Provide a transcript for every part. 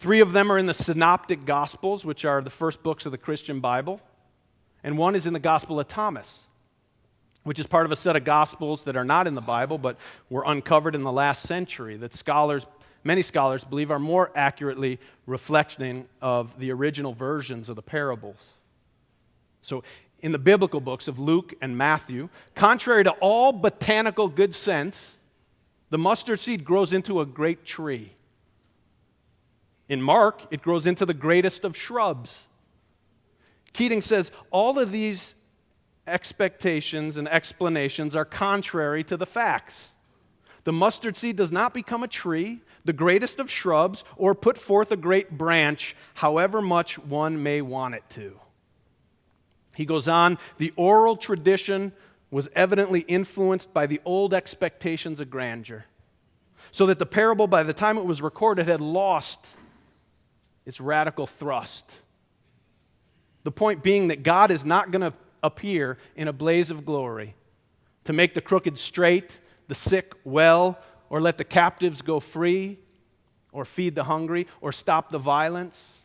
3 of them are in the Synoptic Gospels, which are the first books of the Christian Bible. And 1 is in the Gospel of Thomas, which is part of a set of Gospels that are not in the Bible, but were uncovered in the last century, that many scholars believe are more accurately reflecting of the original versions of the parables. So in the biblical books of Luke and Matthew, contrary to all botanical good sense, the mustard seed grows into a great tree. In Mark, it grows into the greatest of shrubs. Keating says all of these expectations and explanations are contrary to the facts. The mustard seed does not become a tree, the greatest of shrubs, or put forth a great branch, however much one may want it to. He goes on, the oral tradition was evidently influenced by the old expectations of grandeur, so that the parable, by the time it was recorded, had lost its radical thrust. The point being that God is not going to appear in a blaze of glory to make the crooked straight, the sick well, or let the captives go free, or feed the hungry, or stop the violence.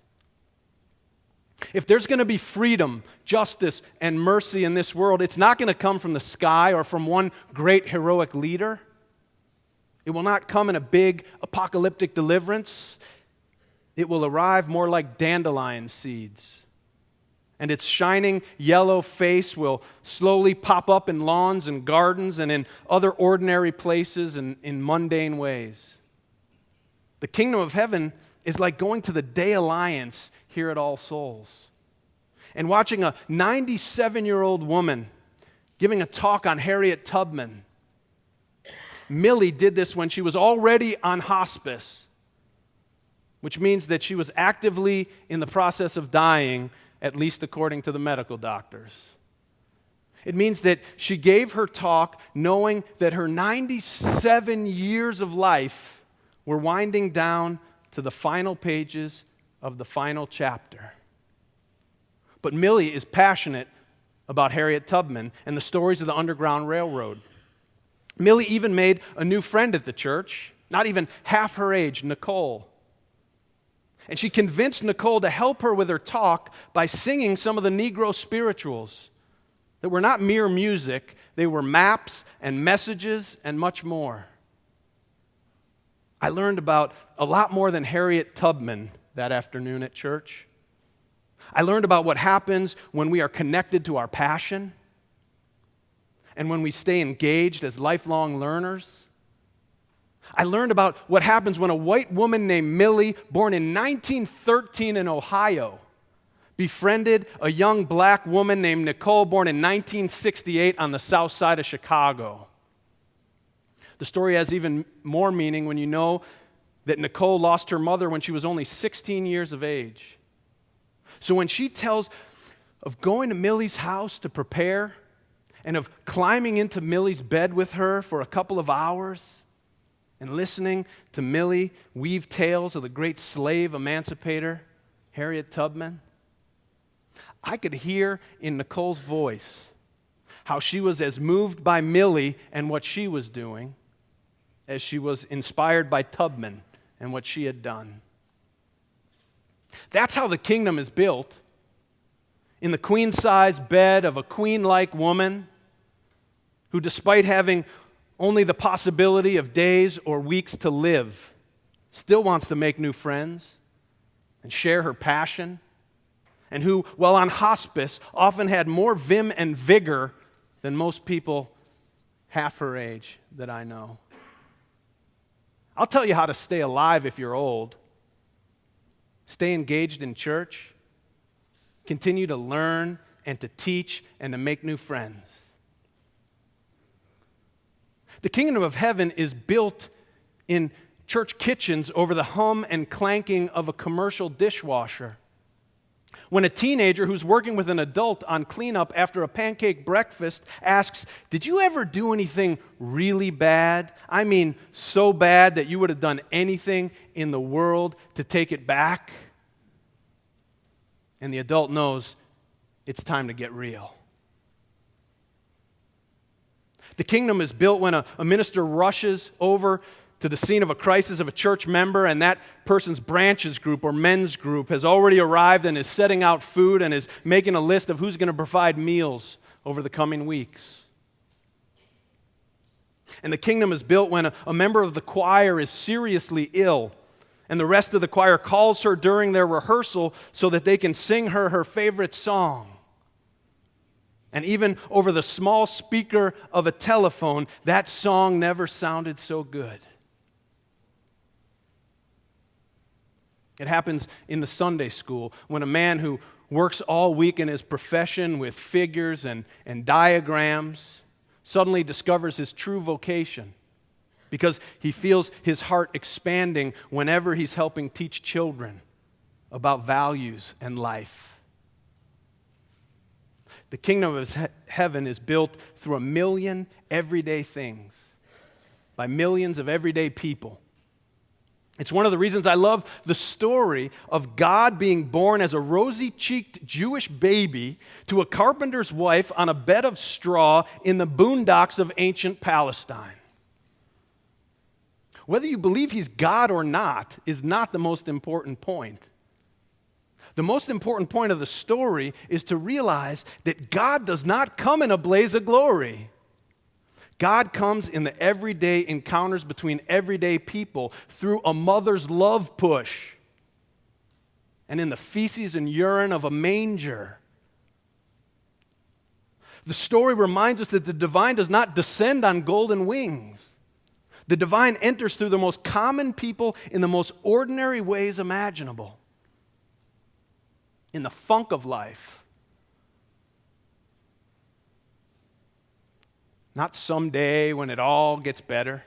If there's going to be freedom, justice, and mercy in this world, it's not going to come from the sky or from one great heroic leader. It will not come in a big apocalyptic deliverance. It will arrive more like dandelion seeds. And its shining yellow face will slowly pop up in lawns and gardens and in other ordinary places and in mundane ways. The kingdom of heaven is like going to the Day Alliance here at All Souls and watching a 97-year-old woman giving a talk on Harriet Tubman. Millie did this when she was already on hospice, which means that she was actively in the process of dying, at least according to the medical doctors. It means that she gave her talk knowing that her 97 years of life were winding down to the final pages of the final chapter. But Millie is passionate about Harriet Tubman and the stories of the Underground Railroad. Millie even made a new friend at the church, not even half her age, Nicole. And she convinced Nicole to help her with her talk by singing some of the Negro spirituals that were not mere music, they were maps and messages and much more. I learned about a lot more than Harriet Tubman that afternoon at church. I learned about what happens when we are connected to our passion and when we stay engaged as lifelong learners. I learned about what happens when a white woman named Millie, born in 1913 in Ohio, befriended a young black woman named Nicole, born in 1968 on the south side of Chicago. The story has even more meaning when you know that Nicole lost her mother when she was only 16 years of age. So when she tells of going to Millie's house to prepare and of climbing into Millie's bed with her for a couple of hours and listening to Millie weave tales of the great slave emancipator, Harriet Tubman, I could hear in Nicole's voice how she was as moved by Millie and what she was doing as she was inspired by Tubman and what she had done. That's how the kingdom is built, in the queen-size bed of a queen-like woman who, despite having only the possibility of days or weeks to live, still wants to make new friends and share her passion, and who, while on hospice, often had more vim and vigor than most people half her age that I know. I'll tell you how to stay alive if you're old. Stay engaged in church. Continue to learn and to teach and to make new friends. The kingdom of heaven is built in church kitchens over the hum and clanking of a commercial dishwasher. When a teenager who's working with an adult on cleanup after a pancake breakfast asks, "Did you ever do anything really bad? I mean, so bad that you would have done anything in the world to take it back?" And the adult knows it's time to get real. The kingdom is built when a minister rushes over to the scene of a crisis of a church member, and that person's branches group or men's group has already arrived and is setting out food and is making a list of who's going to provide meals over the coming weeks. And the kingdom is built when a member of the choir is seriously ill, and the rest of the choir calls her during their rehearsal so that they can sing her favorite song. And even over the small speaker of a telephone, that song never sounded so good. It happens in the Sunday school when a man who works all week in his profession with figures and diagrams suddenly discovers his true vocation because he feels his heart expanding whenever he's helping teach children about values and life. The kingdom of heaven is built through a million everyday things by millions of everyday people. It's one of the reasons I love the story of God being born as a rosy-cheeked Jewish baby to a carpenter's wife on a bed of straw in the boondocks of ancient Palestine. Whether you believe he's God or not is not the most important point. The most important point of the story is to realize that God does not come in a blaze of glory. God comes in the everyday encounters between everyday people through a mother's love push and in the feces and urine of a manger. The story reminds us that the divine does not descend on golden wings. The divine enters through the most common people in the most ordinary ways imaginable. In the funk of life. Not someday when it all gets better.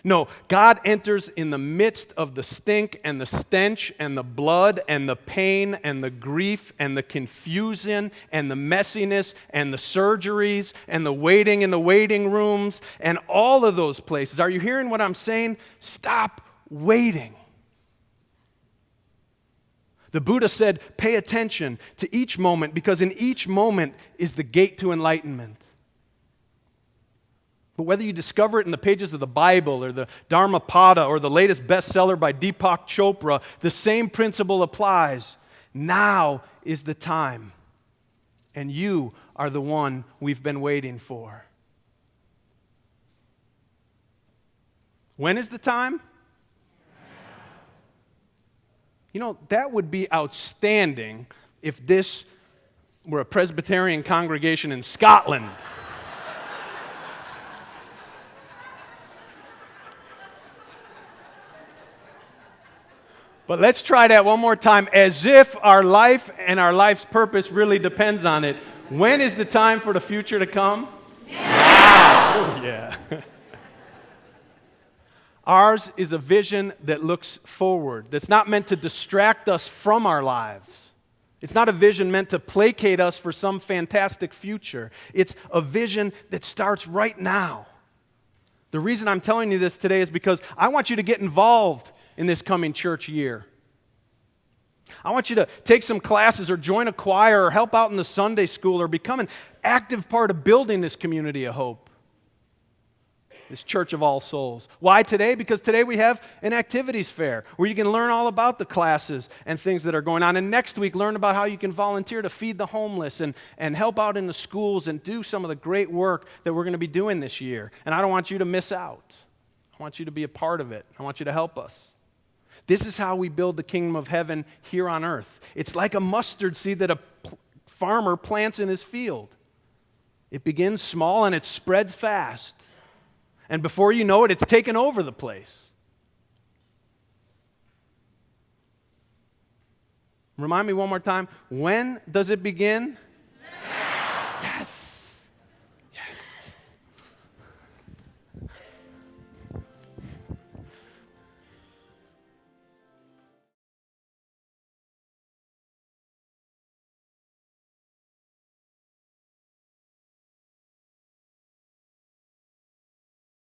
No, God enters in the midst of the stink and the stench and the blood and the pain and the grief and the confusion and the messiness and the surgeries and the waiting in the waiting rooms and all of those places. Are you hearing what I'm saying? Stop waiting. The Buddha said, pay attention to each moment because in each moment is the gate to enlightenment. But whether you discover it in the pages of the Bible or the Dharmapada or the latest bestseller by Deepak Chopra, the same principle applies. Now is the time, and you are the one we've been waiting for. When is the time? You know, that would be outstanding if this were a Presbyterian congregation in Scotland. But let's try that one more time, as if our life and our life's purpose really depends on it. When is the time for the future to come? Now! Oh, yeah. Ours is a vision that looks forward, that's not meant to distract us from our lives. It's not a vision meant to placate us for some fantastic future. It's a vision that starts right now. The reason I'm telling you this today is because I want you to get involved in this coming church year. I want you to take some classes or join a choir or help out in the Sunday school or become an active part of building this community of hope, this church of all souls. Why today? Because today we have an activities fair where you can learn all about the classes and things that are going on. And next week, learn about how you can volunteer to feed the homeless and help out in the schools and do some of the great work that we're going to be doing this year. And I don't want you to miss out. I want you to be a part of it. I want you to help us. This is how we build the kingdom of heaven here on earth. It's like a mustard seed that a farmer plants in his field. It begins small and it spreads fast. And before you know it, it's taken over the place. Remind me one more time, when does it begin?